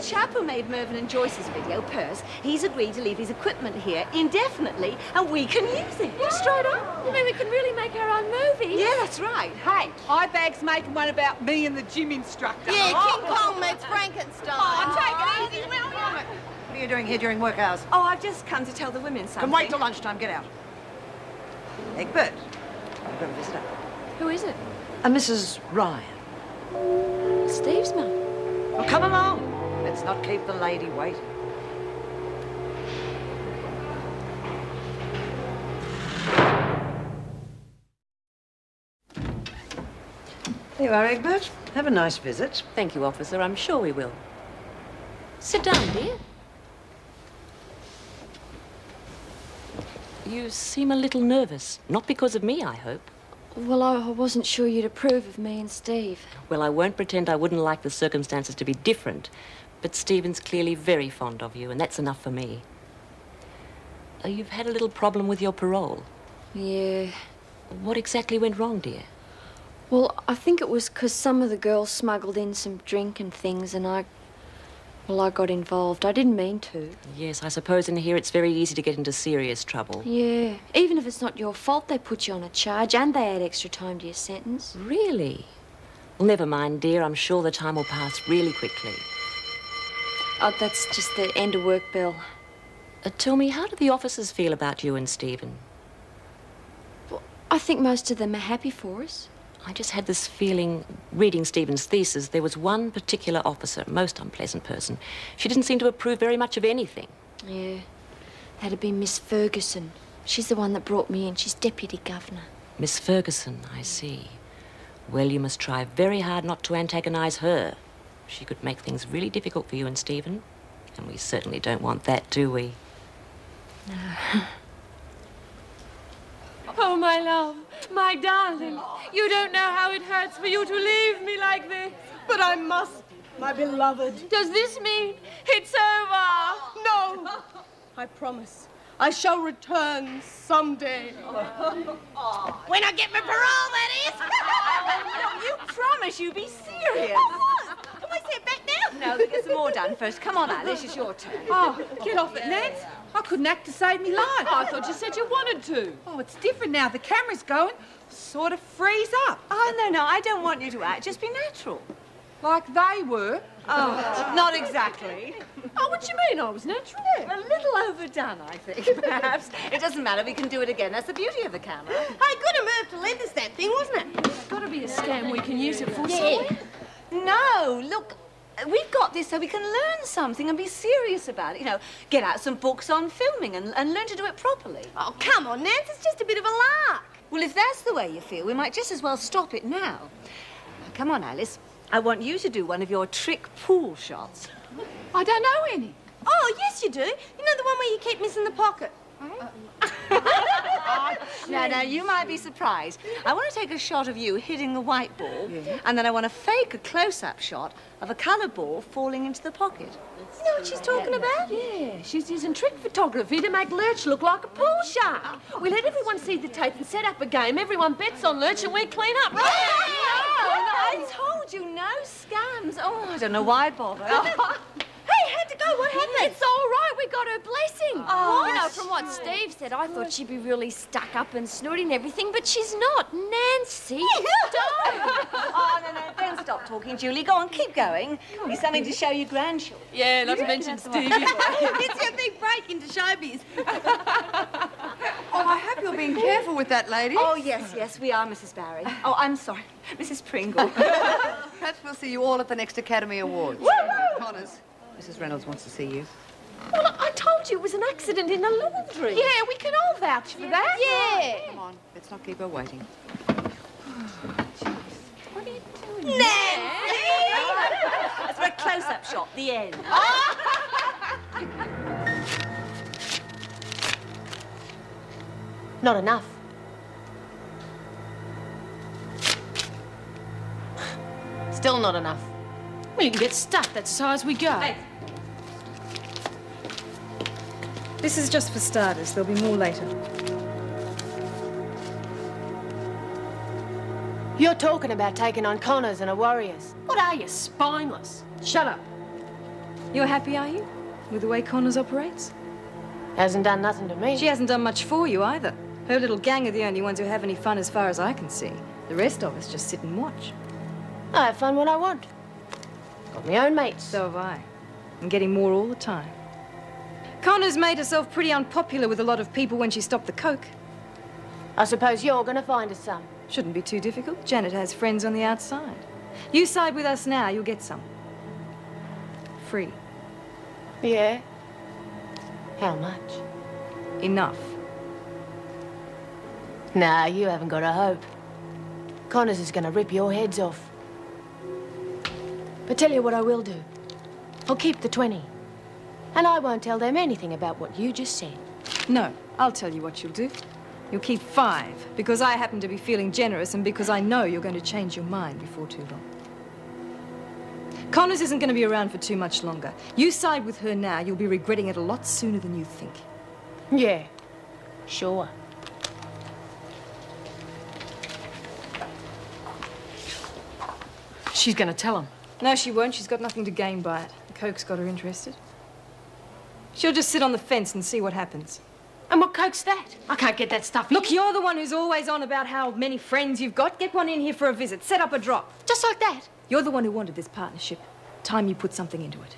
chap who made Mervyn and Joyce's video, Perce, he's agreed to leave his equipment here indefinitely, and we can use it. Well, straight up. You mean we can really make our own movie? Yeah, that's right. Hey, Ibag's making one about me and the gym instructor. Yeah, King Kong meets Frankenstein. Oh, take it easy, will you? What are you doing here during work hours? Oh, I've just come to tell the women something. Can wait till lunchtime. Get out. Egbert, you've got a visitor. Who is it? Mrs. Ryan. Steve's mum. Well, come along. Let's not keep the lady waiting. There you are, Egbert. Have a nice visit. Thank you, officer. I'm sure we will. Sit down, dear. You seem a little nervous. Not because of me, I hope. Well, I wasn't sure you'd approve of me and Steve. Well, I won't pretend I wouldn't like the circumstances to be different, but Stephen's clearly very fond of you, and that's enough for me. You've had a little problem with your parole. Yeah. What exactly went wrong, dear? Well, I think it was because some of the girls smuggled in some drink and things, and I got involved. I didn't mean to. Yes, I suppose in here it's very easy to get into serious trouble. Yeah. Even if it's not your fault, they put you on a charge and they add extra time to your sentence. Really? Well, never mind, dear. I'm sure the time will pass really quickly. Oh, that's just the end of work bell. Tell me, how do the officers feel about you and Stephen? Well, I think most of them are happy for us. I just had this feeling, reading Stephen's thesis, there was one particular officer, most unpleasant person. She didn't seem to approve very much of anything. Yeah. That'd be Miss Ferguson. She's the one that brought me in. She's deputy governor. Miss Ferguson, I see. Well, you must try very hard not to antagonise her. She could make things really difficult for you and Stephen. And we certainly don't want that, do we? No. Oh, my love, my darling, you don't know how it hurts for you to leave me like this. But I must, my beloved. Does this mean it's over? No, I promise. I shall return someday. When I get my parole, that is. No, you promise you be serious. Can I sit back now? No, we'll get some more done first. Come on, Alice, it's your turn. Oh, get off it, Nance. I couldn't act to save me life. I thought you said you wanted to. Oh, it's different now. The camera's going. Sort of freeze up. Oh, no, I don't want you to act. Just be natural. Like they were. Oh, not exactly. Oh, what do you mean I was natural? A little overdone, I think, perhaps. It doesn't matter. We can do it again. That's the beauty of the camera. Hey, good a move to lend us that thing, wasn't it? It's got to be a scam we can use it for, Yeah. No, look, we've got this so we can learn something and be serious about it. You know, get out some books on filming and learn to do it properly. Oh, come on, Nance. It's just a bit of a lark. Well, if that's the way you feel, we might just as well stop it now. Now, come on, Alice. I want you to do one of your trick pool shots. I don't know any. Oh, yes, you do. You know the one where you keep missing the pocket? Now, you might be surprised. I want to take a shot of you hitting the white ball, and then I want to fake a close-up shot of a coloured ball falling into the pocket. You know what she's talking about? Yeah, she's using trick photography to make Lurch look like a pool shark. We let everyone see the tape and set up a game. Everyone bets on Lurch and we clean up. No, I told you, no scams. Oh, I don't know why bother. Hey, how'd it go? What happened? It's all right. We got her blessing. Oh, You know, from what Steve said, I thought she'd be really stuck up and snooty and everything, but she's not. Nancy, don't. Oh, no, don't stop talking, Julie. Go on, keep going. There's something to show your grandchildren. Yeah, not to mention Stevie. It's your big break into showbiz. Oh, I hope you're being careful with that lady. Oh, yes, we are, Mrs. Barry. Oh, I'm sorry, Mrs. Pringle. Perhaps we'll see you all at the next Academy Awards. Connors, Mrs. Reynolds wants to see you. Well, I told you it was an accident in the laundry. Yeah, we can all vouch for that. Yeah. Come on, let's not keep her waiting. What are you doing? That's for a close-up shot, the end. Not enough. Still not enough. Well, you can get stuck. That's as high as we go. Hey. This is just for starters. There'll be more later. You're talking about taking on Connors and her warriors. What are you, spineless? Shut up. You're happy, are you? With the way Connors operates? Hasn't done nothing to me. She hasn't done much for you either. Her little gang are the only ones who have any fun as far as I can see. The rest of us just sit and watch. I have fun when I want. Got my own mates. So have I. I'm getting more all the time. Connors made herself pretty unpopular with a lot of people when she stopped the coke. I suppose you're going to find us some. Shouldn't be too difficult. Janet has friends on the outside. You side with us now, you'll get some. Free. Yeah? How much? Enough. Nah, you haven't got a hope. Connors is going to rip your heads off. But tell you what I will do. I'll keep the 20. And I won't tell them anything about what you just said. No, I'll tell you what you'll do. You'll keep 5, because I happen to be feeling generous and because I know you're going to change your mind before too long. Connors isn't going to be around for too much longer. You side with her now, you'll be regretting it a lot sooner than you think. Yeah, sure. She's going to tell him. No, she won't. She's got nothing to gain by it. The coke's got her interested. She'll just sit on the fence and see what happens. And what coke's that? I can't get that stuff. Look, you're the one who's always on about how many friends you've got. Get one in here for a visit. Set up a drop. Just like that? You're the one who wanted this partnership. Time you put something into it.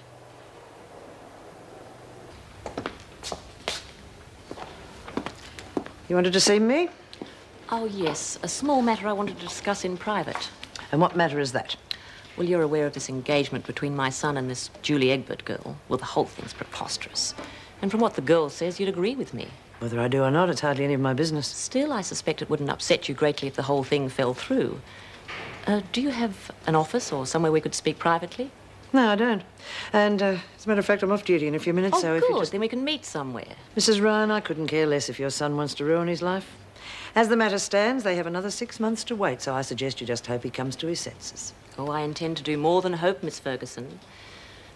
You wanted to see me? Oh, yes. A small matter I wanted to discuss in private. And what matter is that? Well, you're aware of this engagement between my son and this Julie Egbert girl. Well, the whole thing's preposterous. And from what the girl says, you'd agree with me. Whether I do or not, it's hardly any of my business. Still, I suspect it wouldn't upset you greatly if the whole thing fell through. Do you have an office or somewhere we could speak privately? No, I don't. And, as a matter of fact, I'm off duty in a few minutes, Oh, so good. if you just... Then we can meet somewhere. Mrs. Ryan, I couldn't care less if your son wants to ruin his life. As the matter stands, they have another 6 months to wait, so I suggest you just hope he comes to his senses. Oh, I intend to do more than hope, Miss Ferguson.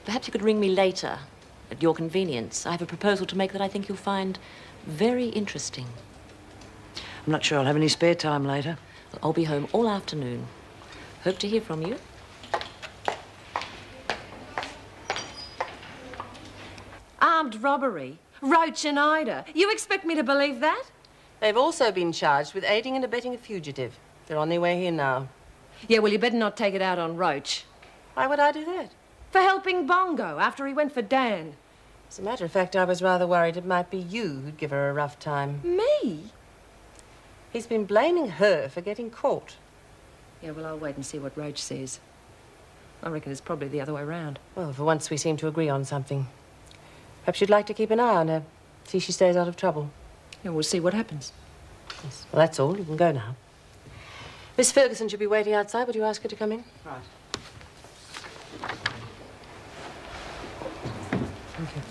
Perhaps you could ring me later, at your convenience. I have a proposal to make that I think you'll find very interesting. I'm not sure I'll have any spare time later. Well, I'll be home all afternoon. Hope to hear from you. Armed robbery? Roach and Ida? You expect me to believe that? They've also been charged with aiding and abetting a fugitive. They're on their way here now. Yeah, well, you better not take it out on Roach. Why would I do that? For helping Bongo after he went for Dan. As a matter of fact, I was rather worried it might be you who'd give her a rough time. Me? He's been blaming her for getting caught. Yeah, well, I'll wait and see what Roach says. I reckon it's probably the other way round. Well, for once we seem to agree on something. Perhaps you'd like to keep an eye on her. See she stays out of trouble. Yeah, we'll see what happens. Yes. Well, that's all. You can go now. Miss Ferguson should be waiting outside. Would you ask her to come in? Right. Thank you.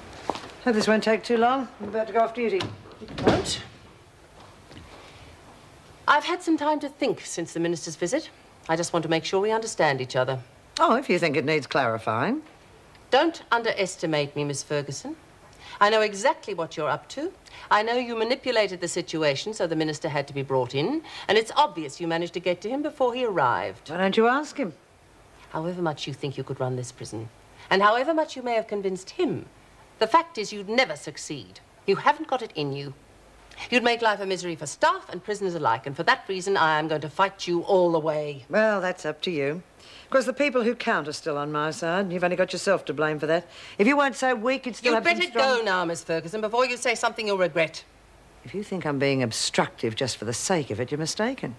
Hope this won't take too long. I'm about to go off duty. It won't. I've had some time to think since the minister's visit. I just want to make sure we understand each other. Oh, if you think it needs clarifying. Don't underestimate me, Miss Ferguson. I know exactly what you're up to. I know you manipulated the situation so the minister had to be brought in, and it's obvious you managed to get to him before he arrived. Why don't you ask him? However much you think you could run this prison, and however much you may have convinced him, the fact is you'd never succeed. You haven't got it in you. You'd make life a misery for staff and prisoners alike, and for that reason I am going to fight you all the way. Well, that's up to you. Of course, the people who count are still on my side. You've only got yourself to blame for that. If you weren't so weak, you'd still You'd have some better strong... go now, Miss Ferguson, before you say something you'll regret. If you think I'm being obstructive just for the sake of it, you're mistaken.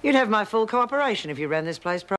You'd have my full cooperation if you ran this place properly.